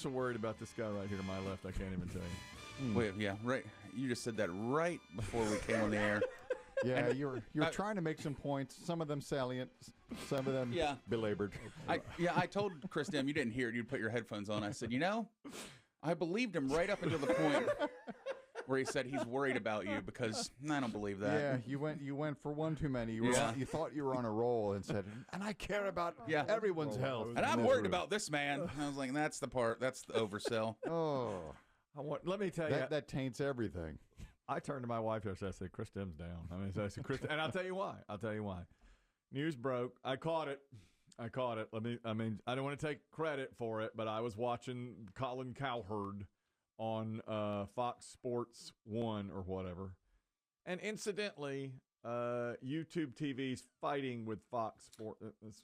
so worried about this guy right here to my left, I can't even tell you. Wait, yeah, right. You just said that right before we came on the air. Yeah, you're trying to make some points. Some of them salient, some of them belabored. I told Chris Demm, you didn't hear it. You'd put your headphones on. I said, I believed him right up until the point where he said he's worried about you, because I don't believe that. Yeah, you went for one too many. You thought you were on a roll and said, and I care about everyone's health. And I'm worried about this man. I was like, that's the oversell. Oh, let me tell you, that taints everything. I turned to my wife yesterday. I said, Chris Demm's down. I said, Chris, and I'll tell you why. News broke. I caught it. I don't want to take credit for it, but I was watching Colin Cowherd on Fox Sports 1 or whatever. And incidentally, YouTube TV's fighting with Fox Sports. It's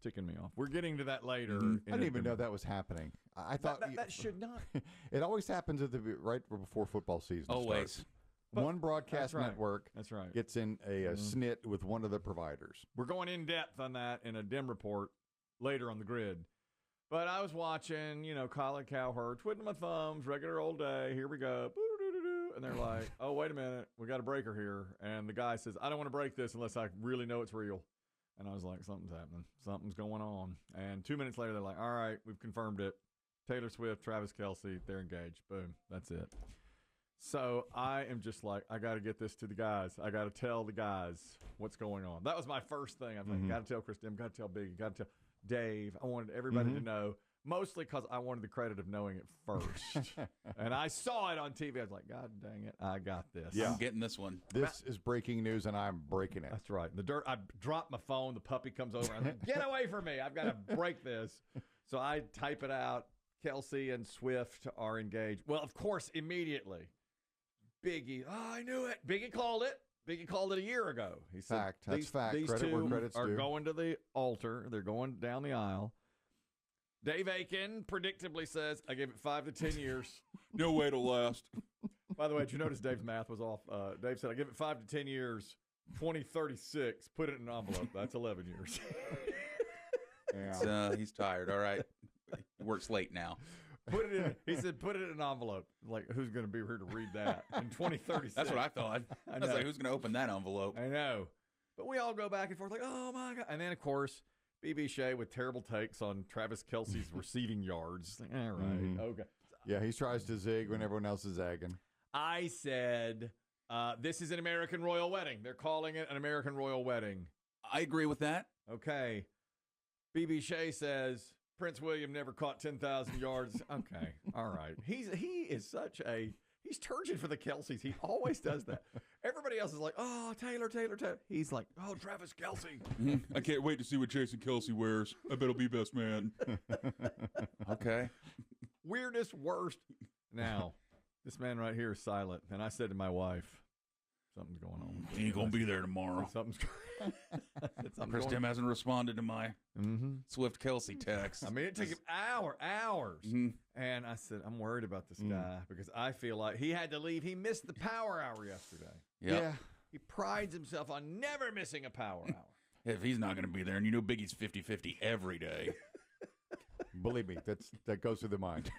ticking me off. We're getting to that later. I didn't even know that was happening. I thought that should not. It always happens right before football season always starts. One broadcast network gets in a snit with one of the providers. We're going in depth on that in a Demm report later on the grid. But I was watching, Colin Cowherd, twiddling my thumbs, regular old day. Here we go. And they're like, oh, wait a minute. We got a breaker here. And the guy says, I don't want to break this unless I really know it's real. And I was like, something's happening. Something's going on. And 2 minutes later, they're like, all right, we've confirmed it. Taylor Swift, Travis Kelce, they're engaged. Boom. That's it. So I am just like, I got to get this to the guys. I got to tell the guys what's going on. That was my first thing. I'm like, got to tell Chris Demm, got to tell Biggie, got to tell Dave. I wanted everybody to know, mostly because I wanted the credit of knowing it first. And I saw it on TV. I was like, God dang it, I got this. Yeah. I'm getting this one. This is breaking news, and I'm breaking it. That's right. I dropped my phone. The puppy comes over. I'm like, get away from me. I've got to break this. So I type it out. Kelce and Swift are engaged. Well, of course, immediately. Biggie, I knew it. Biggie called it. Biggie called it a year ago. He said, That's fact. These Credit where two credit's are due. going to the altar. They're going down the aisle. Dave Aiken predictably says, I give it 5 to 10 years. No way to last. By the way, did you notice Dave's math was off? Dave said, I give it 5 to 10 years, 2036. Put it in an envelope. That's 11 years. He's tired. All right. He works late now. He said, put it in an envelope. Like, who's going to be here to read that in 2036? That's what I thought. I was like, who's going to open that envelope? I know. But we all go back and forth like, oh, my God. And then, of course, BB Shea with terrible takes on Travis Kelce's receiving yards. Like, all right, okay. Yeah, he tries to zig when everyone else is zagging. I said, this is an American royal wedding. They're calling it an American royal wedding. I agree with that. Okay. BB Shea says, Prince William never caught 10,000 yards. Okay, all right. He is such a he's turgid for the Kelces. He always does that. Everybody else is like, oh, Taylor. He's like, oh, Travis Kelce. I can't wait to see what Jason Kelce wears. I bet he'll be best man. Okay. Weirdest, worst. Now, this man right here is silent, and I said to my wife, something's going on. He ain't gonna be there tomorrow. Chris Demm hasn't responded to my Swift Kelce text. I mean, it took him hours. And I said, I'm worried about this guy because I feel like he had to leave. He missed the power hour yesterday. Yep. Yeah. He prides himself on never missing a power hour. If he's not going to be there, and Biggie's 50-50 every day. Believe me, that goes through the mind.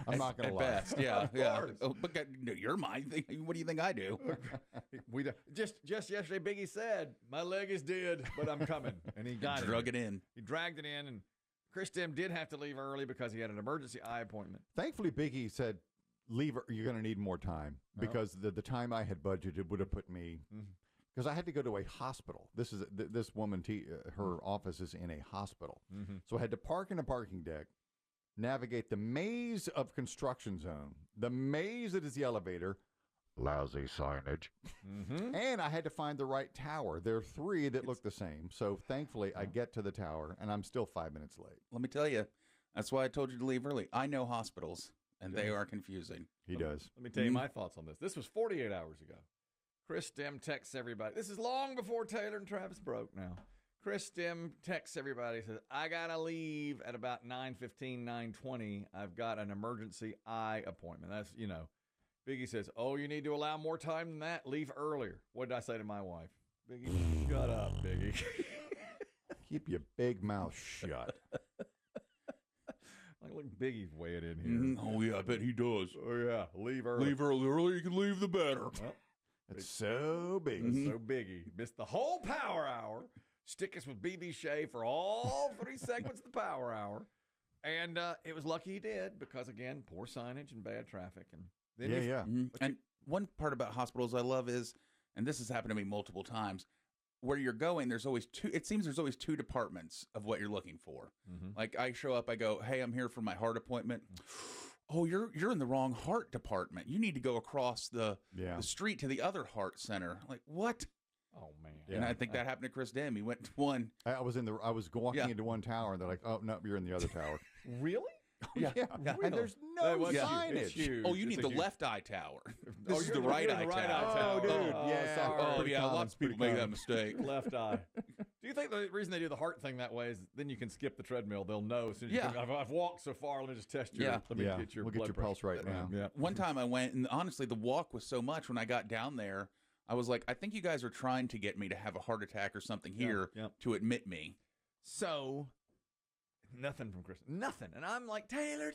I'm not going to lie. Best, yeah. Oh, but your mind. What do you think I do? Just yesterday, Biggie said, "My leg is dead, but I'm coming," and he got it in. He dragged it in, and Chris Demm did have to leave early because he had an emergency eye appointment. Thankfully, Biggie said, "Leave. You're going to need more time because the time I had budgeted would have put me." Because I had to go to a hospital. This woman, her office is in a hospital. So I had to park in a parking deck, navigate the maze of construction zone, the maze that is the elevator, lousy signage, and I had to find the right tower. There are 3 that look the same. So thankfully, I get to the tower, and I'm still 5 minutes late. Let me tell you, that's why I told you to leave early. I know hospitals, and they are confusing. He does. Let me tell you my thoughts on this. This was 48 hours ago. Chris Demm texts everybody. This is long before Taylor and Travis broke now. Chris Demm texts everybody, says, I got to leave at about 9:15, 9:20. I've got an emergency eye appointment. That's, Biggie says, oh, you need to allow more time than that. Leave earlier. What did I say to my wife? Biggie, shut up, Biggie. Keep your big mouth shut. Look, Biggie's weighing in here. Oh, yeah, I bet he does. Oh, yeah. Leave early. Leave early. The earlier you can leave, the better. Well, It's so big. so Biggie. Missed the whole Power Hour. Stick us with BB Shea for all 3 segments of the Power Hour. And it was lucky he did because, again, poor signage and bad traffic. And then Yeah. And one part about hospitals I love is, and this has happened to me multiple times, where you're going, there's always it seems there's always 2 departments of what you're looking for. Like I show up, I go, hey, I'm here for my heart appointment. Oh, you're in the wrong heart department. You need to go across the street to the other heart center. Like, what? Oh, man. And I think that happened to Chris Demm. He went to one. I was walking into one tower, and they're like, "Oh no, you're in the other tower." Really? Yeah. And there's no It's signage. huge. Oh, you need the left eye tower. This is the right eye tower. Oh, dude. Sorry. Oh, Pretty yeah. common, Lots of people pretty make that common. mistake. Left eye. Do you think the reason they do the heart thing that way is then you can skip the treadmill? They'll know as soon as you come, I've walked so far. Let me just test your. Let me get your. We'll get your pulse right now. Yeah. One time I went, and honestly, the walk was so much when I got down there, I was like, I think you guys are trying to get me to have a heart attack or something here to admit me. So, nothing from Chris. Nothing. And I'm like, Taylor.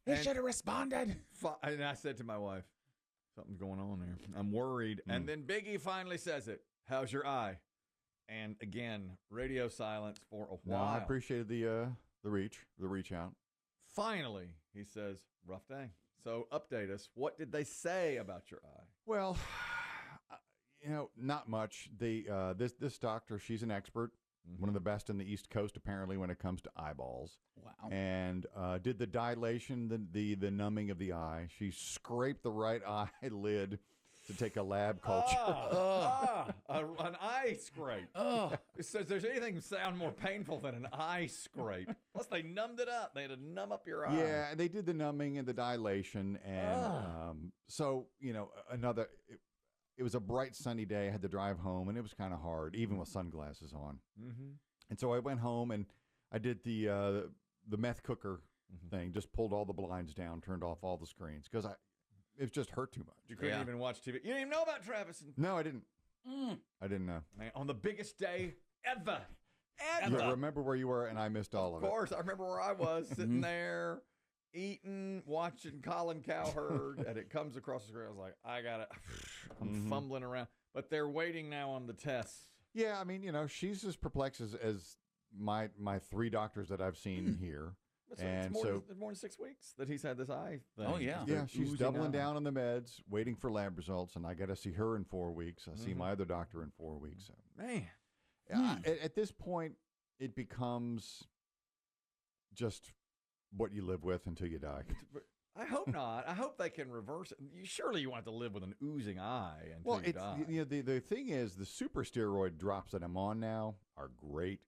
He should have responded. And I said to my wife, something's going on there. I'm worried. And then Biggie finally says it. How's your eye? And again, radio silence for a No, while. I appreciated the reach out. Finally, he says, rough day. So update us. What did they say about your eye? Well, not much. This doctor, she's an expert, one of the best in the East Coast apparently when it comes to eyeballs. Wow. And did the dilation, the numbing of the eye. She scraped the right eyelid to take a lab culture. An eye scrape. It says there's anything sound more painful than an eye scrape. Plus, they numbed it up. They had to numb up your eye. Yeah, and they did the numbing and the dilation, and so it was a bright sunny day. I had to drive home, and it was kind of hard, even with sunglasses on. And so I went home and I did the meth cooker thing. Just pulled all the blinds down, turned off all the screens because it just hurt too much. You couldn't even watch TV. You didn't even know about Travis. No, I didn't. I didn't know. Man, on the biggest day ever. Yeah, remember where you were, and I missed all of it. Of course, I remember where I was sitting there, eating, watching Colin Cowherd, and it comes across the screen. I was like, I got it. I'm fumbling around. But they're waiting now on the tests. Yeah, I mean, she's as perplexed as my 3 doctors that I've seen here. It's more than 6 weeks that he's had this eye thing. Oh, yeah. Yeah, she's oozing doubling out. down on the meds, waiting for lab results, and I got to see her in 4 weeks. I see my other doctor in 4 weeks. So. Man. At this point, it becomes just what you live with until you die. I hope not. I hope they can reverse it. Surely you want to live with an oozing eye until you die. The thing is, the super steroid drops that I'm on now are great.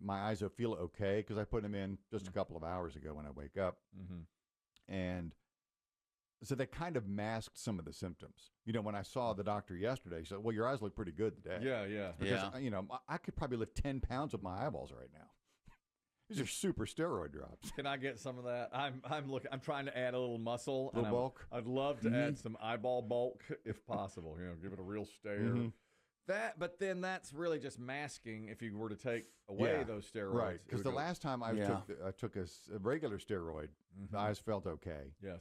My eyes will feel okay because I put them in just a couple of hours ago when I wake up. And so they kind of masked some of the symptoms. When I saw the doctor yesterday, he said, well, your eyes look pretty good today. Yeah. Because, I could probably lift 10 pounds with my eyeballs right now. These are super steroid drops. Can I get some of that? I'm trying to add a little muscle. Little bulk? I'd love to add some eyeball bulk if possible. Give it a real stare. But then that's really just masking if you were to take away those steroids. Right, because the last time I took a regular steroid, the eyes felt okay. Yes.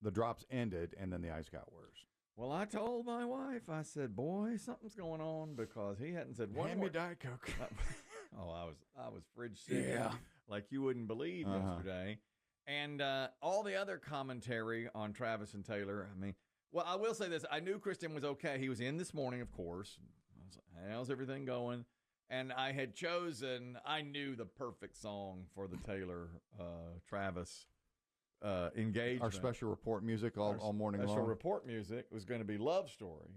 The drops ended, and then the eyes got worse. Well, I told my wife, I said, boy, something's going on because he hadn't said one Hand more. me Diet Coke. I was fridge sick like you wouldn't believe yesterday. And all the other commentary on Travis and Taylor, I will say this. I knew Chris Demm was okay. He was in this morning, of course. I was like, how's everything going? And I had chosen, I knew the perfect song for the Taylor-Travis engagement. Our special report music all morning long. Special report music was going to be Love Story,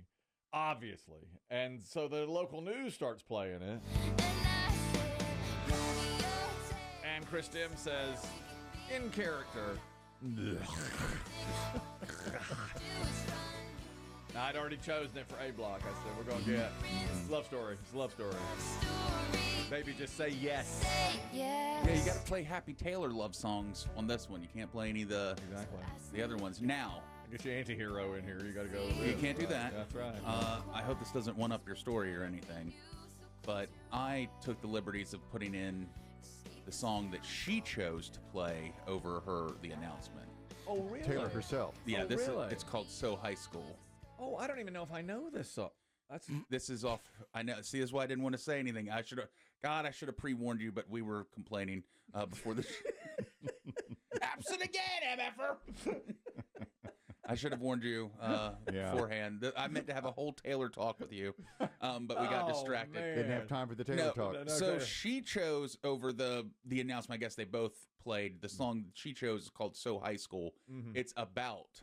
obviously. And so the local news starts playing it. And Chris Demm says, in character, now, I'd already chosen it for A Block. I said, we're going to get Love Story. It's Love Story. Baby, just say yes. Yeah, you got to play Happy Taylor love songs on this one. You can't play any of the other ones. Now, get your anti-hero in here. You got to go. You can't do that. That's right. I hope this doesn't one up your story or anything, but I took the liberties of putting in the song that she chose to play over the announcement. Oh, really? Taylor herself. Yeah, Oh, really? It's called So High School. Oh, I don't even know if I know this song. This is off. I know. See, this is why I didn't want to say anything. I should have pre-warned you, but we were complaining before the. Absent again, MFer. I should have warned you beforehand. I meant to have a whole Taylor talk with you, but we got distracted. Man. Didn't have time for the Taylor talk. No, So okay. she chose over the announcement. I guess they both played. The song that she chose is called So High School. Mhm. It's about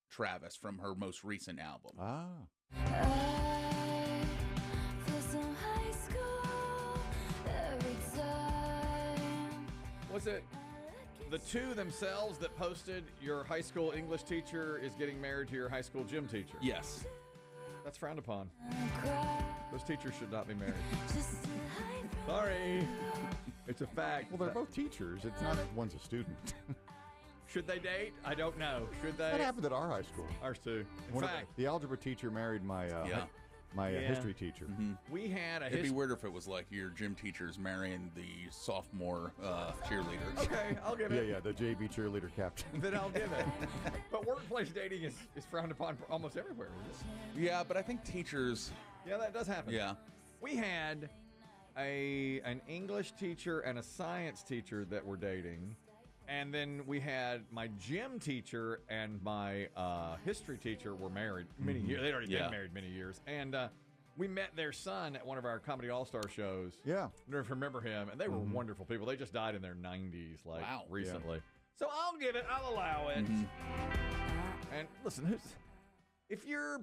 Travis from her most recent album. Ah. Was it the two themselves that posted your high school English teacher is getting married to your high school gym teacher? Yes. That's frowned upon. Those teachers should not be married. Sorry. It's a fact. Well, they're both teachers. It's not one's a student. Should they date? I don't know. Should they? That happened at our high school. Ours too. In One of fact, the algebra teacher married my Yeah. history teacher. we had a It'd be history. weird if it was like your gym teacher's marrying the sophomore cheerleader. Okay, I'll give Yeah, it. yeah, the JV cheerleader captain. Then I'll give it. But workplace dating is frowned upon almost everywhere. Isn't it? Yeah, but I think teachers. Yeah, that does happen. Yeah. We had an English teacher and a science teacher that were dating. And then we had my gym teacher and my history teacher were married many years. They'd already been married many years. And we met their son at one of our Comedy All-Star shows. Yeah. I don't know if you remember him. And they were wonderful people. They just died in their 90s, like recently. So I'll give it. I'll allow it. And listen, if you're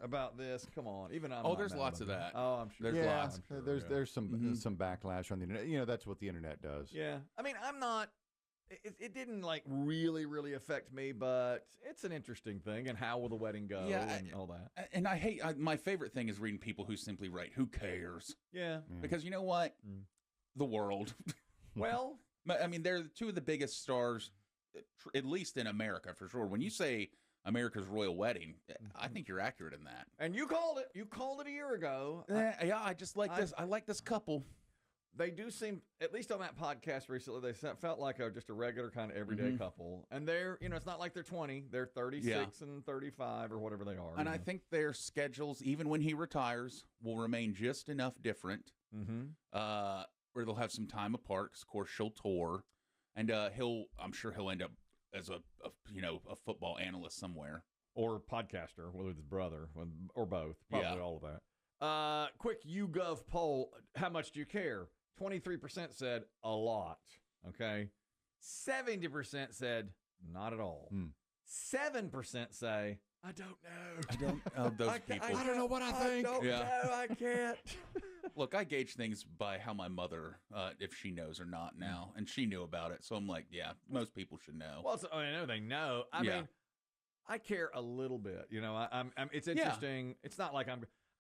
about this, come on. Even I'm. Oh, not there's mad lots about of that. Oh, I'm sure. There's Yeah, lots. I'm sure, there's some backlash on the internet. You know, that's what the internet does. Yeah. I mean, I'm not. It didn't like really affect me, but it's an interesting thing. And how will the wedding go? And all that. And I hate. My favorite thing is reading people who simply write, "Who cares?" Yeah. Because you know what? The world. Well, I mean, they're two of the biggest stars, at least in America, for sure. When you say America's royal wedding, I think you're accurate in that. and you called it. You called it a year ago. Yeah, I just like this. I like this couple. They do seem, at least on that podcast recently, they felt like just a regular kind of everyday couple. And they're, it's not like they're 20. They're 36 and 35 or whatever they are. And I think their schedules, even when he retires, will remain just enough different where they'll have some time apart. 'Cause of course, she'll tour. And I'm sure he'll end up as a football analyst somewhere. Or podcaster, whether it's his brother or both. Probably all of that. Quick YouGov poll. How much do you care? 23% said a lot. Okay. 70% said not at all. 7% say, I don't know. Those people. I don't know what I think. I don't know. I can't. Look, I gauge things by how my mother, if she knows or not now. And she knew about it. So I'm like, yeah, most people should know. Well, I know they know. I mean, I care a little bit. It's interesting. It's not like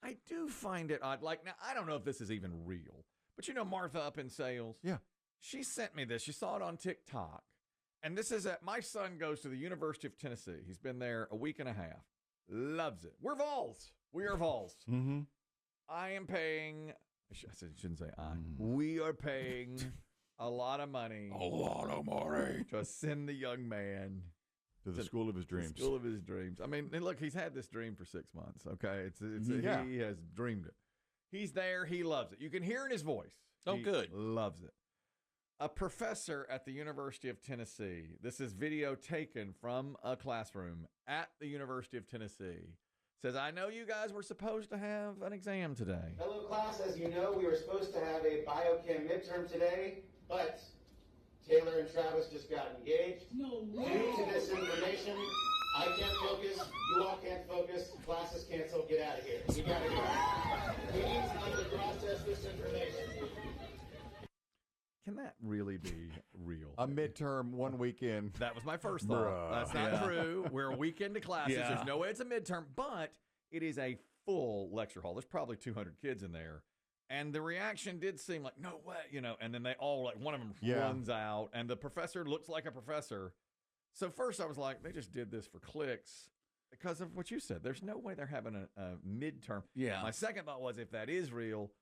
I do find it odd. Like, now, I don't know if this is even real, but Martha up in sales. Yeah. She sent me this. She saw it on TikTok. And this is my son goes to the University of Tennessee. He's been there a week and a half. Loves it. We're Vols. We are Vols. I am paying, I shouldn't say I. We are paying a lot of money. A lot of money. To send the young man To the school of his dreams. School of his dreams. I mean, look, he's had this dream for 6 months. Okay, he has dreamed it. He's there. He loves it. You can hear in his voice. Oh, He good. Loves it. A professor at the University of Tennessee. This is video taken from a classroom at the University of Tennessee. Says, I know you guys were supposed to have an exam today. Hello, class. As you know, we were supposed to have a biochem midterm today, but Taylor and Travis just got engaged. No way. Due to this information, I can't focus. You all can't focus. Class is canceled. Get out of here. You gotta go. We need time to process this information. Can that really be real? A midterm, 1 weekend. That was my first thought. Bruh. That's not true. We're a weekend of classes. Yeah. There's no way it's a midterm, but it is a full lecture hall. There's probably 200 kids in there. And the reaction did seem like, no way, and then they all, like, one of them runs out, and the professor looks like a professor. So first I was like, they just did this for clicks because of what you said. There's no way they're having a midterm. Yeah. My second thought was, if that is real,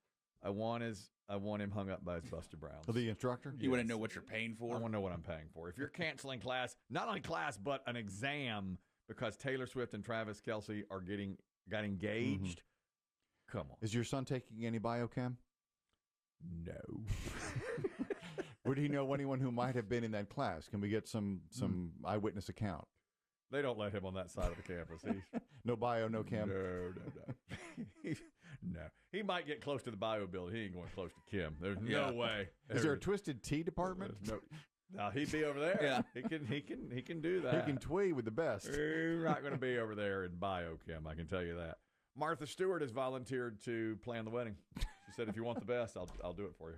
I want him hung up by his Buster Browns. The instructor? You want to know what you're paying for? I want to know what I'm paying for. If you're canceling class, not only class, but an exam because Taylor Swift and Travis Kelce got engaged, come on. Is your son taking any biochem? No. Would he know anyone who might have been in that class? Can we get some eyewitness account? They don't let him on that side of the campus. No bio, no chem? No. No. He might get close to the bio building. He ain't going close to Kim. There's no way. Is there a Twisted Tea department? No, he'd be over there. Yeah. He can do that. He can twee with the best. You're not going to be over there in biochem, I can tell you that. Martha Stewart has volunteered to plan the wedding. She said, if you want the best, I'll do it for you.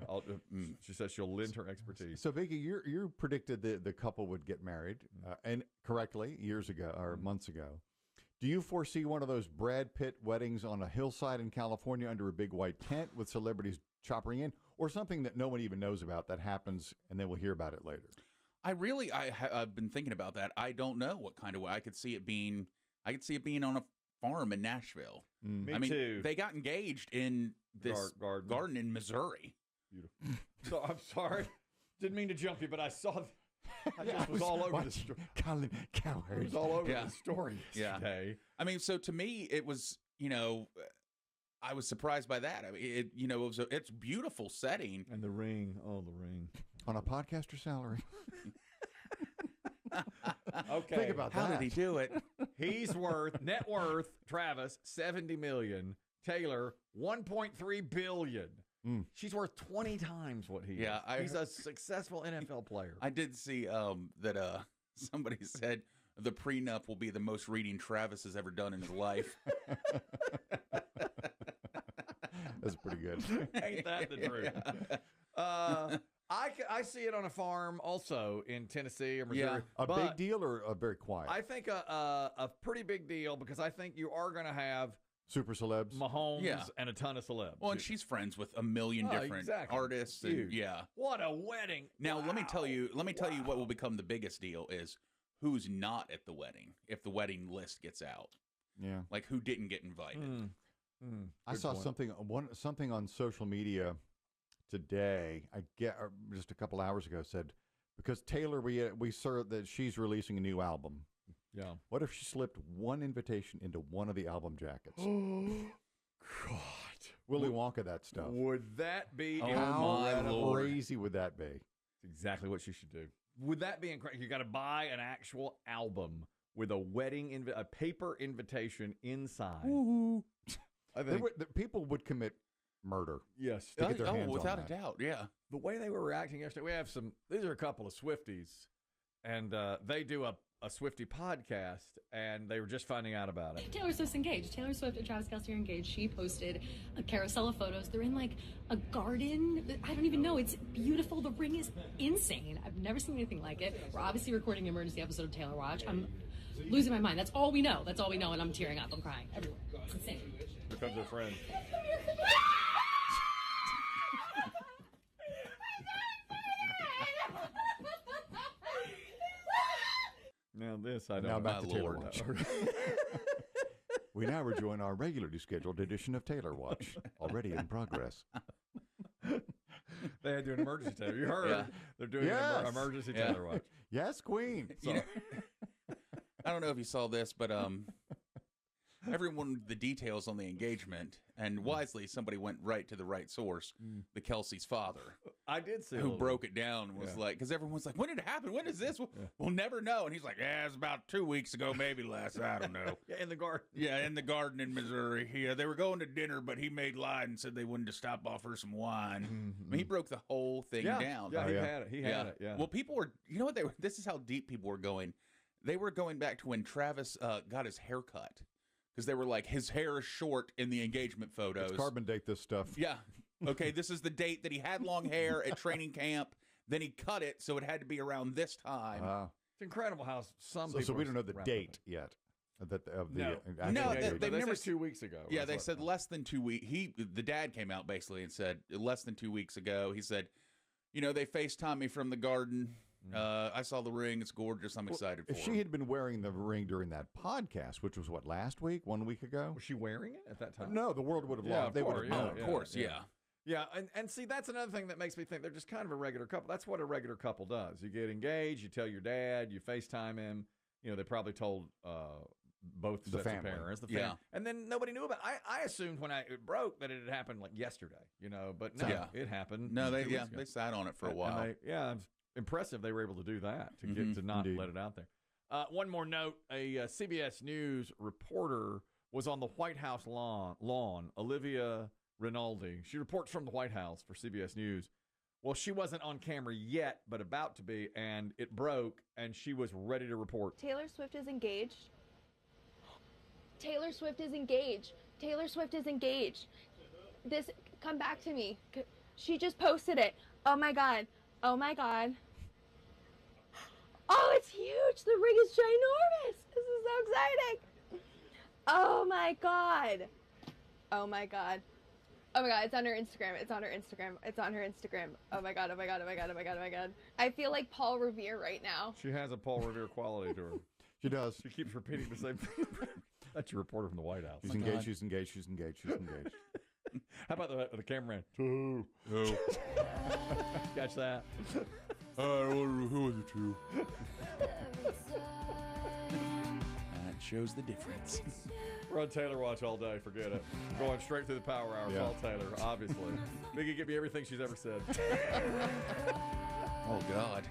She says she'll lend her expertise. So, Vicky, you predicted the couple would get married, and correctly, years ago or months ago. Do you foresee one of those Brad Pitt weddings on a hillside in California under a big white tent with celebrities choppering in, or something that no one even knows about that happens, and then we'll hear about it later? I've been thinking about that. I don't know what kind of way. I could see it being on a farm in Nashville. Me I mean, too. they got engaged in this garden in Missouri. Beautiful. So I'm sorry. Didn't mean to jump you, but I saw I just was all over the story. Colin Cowherd. It was all over the story today. I mean, so to me, it was, I was surprised by that. I mean, it's a beautiful setting. And the ring. Oh, the ring. On a podcaster salary. Okay. Think about How that. did he do it? He's net worth, Travis, $70 million. Taylor, $1.3 billion. She's worth 20 times what he is. He's a successful NFL player. I did see that somebody said the prenup will be the most reading Travis has ever done in his life. That's pretty good. Ain't that the truth? I see it on a farm also in Tennessee or Missouri. A big deal or a very quiet? I think a pretty big deal because I think you are going to have super celebs, Mahomes, and a ton of celebs. Well, and she's friends with a million different artists. And, what a wedding! Now let me tell you what will become the biggest deal is who's not at the wedding if the wedding list gets out. Yeah, like who didn't get invited. I saw something on social media today. Just a couple hours ago said because Taylor we saw that she's releasing a new album. Yeah. What if she slipped one invitation into one of the album jackets? God. Willy Wonka that stuff. Would that be how crazy would that be? That's exactly what she should do. Would that be incredible? You got to buy an actual album with a wedding a paper invitation inside. Ooh. I think people would commit murder. Yes. To get their hands without on a that. doubt. Yeah. The way they were reacting yesterday, these are a couple of Swifties, and they do a Swiftie podcast, and they were just finding out about it. Taylor Swift's engaged. Taylor Swift and Travis Kelce are engaged. She posted a carousel of photos. They're in like a garden. I don't even know. It's beautiful. The ring is insane. I've never seen anything like it. We're obviously recording an emergency episode of Taylor Watch. I'm losing my mind. That's all we know. And I'm tearing up. I'm crying everywhere. It's insane. Here comes their friend. Now this I don't Now know. back to Taylor Lord. Watch. We now rejoin our regularly scheduled edition of Taylor Watch, already in progress. They had to do an emergency Taylor. You heard? Yeah. They're doing an emergency Taylor Watch. Yes, Queen. I don't know if you saw this, but everyone the details on the engagement, and wisely somebody went right to the right source, the Kelsey's father. I did see who broke it down and was like, because everyone's like, when did it happen? When is this? We'll never know. And he's like, yeah, it's about 2 weeks ago, maybe less. I don't know. In the garden. Yeah, in the garden in Missouri. Yeah, they were going to dinner, but he made lied and said they wanted to stop off for some wine. I mean, he broke the whole thing down. Yeah, he had it. He had it. Yeah. Well, people were, you know what this is how deep people were going. They were going back to when Travis got his hair cut. Because they were like, his hair is short in the engagement photos. Let's carbon date this stuff. Yeah. Okay, this is the date that he had long hair at training camp. Then he cut it, so it had to be around this time. It's incredible how some people. So we don't know the date yet. They've never 2 weeks ago. Yeah, they said less than 2 weeks. The dad came out basically and said less than 2 weeks ago. He said, they FaceTimed me from the garden. I saw the ring. It's gorgeous. I'm excited for it. If she had been wearing the ring during that podcast, which was what, last week, 1 week ago? Was she wearing it at that time? No, the world would have loved. They would have known. Of course, yeah. Yeah, and see, that's another thing that makes me think they're just kind of a regular couple. That's what a regular couple does. You get engaged, you tell your dad, you FaceTime him. You know, they probably told both sets of parents, the family. And then nobody knew about it. I assumed when it broke that it had happened like yesterday, you know, but no, it happened. No, they sat on it for a while. It's impressive they were able to do that, to get to not let it out there. One more note, a CBS News reporter was on the White House lawn, Olivia Rinaldi. She reports from the White House for CBS News. Well, she wasn't on camera yet, but about to be, and it broke, and she was ready to report. Taylor Swift is engaged. Taylor Swift is engaged. Taylor Swift is engaged. Come back to me. She just posted it. Oh my God. Oh my God. Oh, it's huge. The ring is ginormous. This is so exciting. Oh my God. Oh my God. Oh my God, it's on her Instagram. It's on her Instagram. It's on her Instagram. Oh my God, oh my God, oh my God, oh my God, oh my God. I feel like Paul Revere right now. She has a Paul Revere quality to her. She does. She keeps repeating the same thing. That's your reporter from the White House. She's engaged, she's engaged, she's engaged, she's engaged. How about the cameraman? Two. Catch that? Who was it to? That shows the difference. We're on Taylor Watch all day. Forget it. Going straight through the power hour. It's all Taylor, obviously. Biggie, give me everything she's ever said. Oh, God.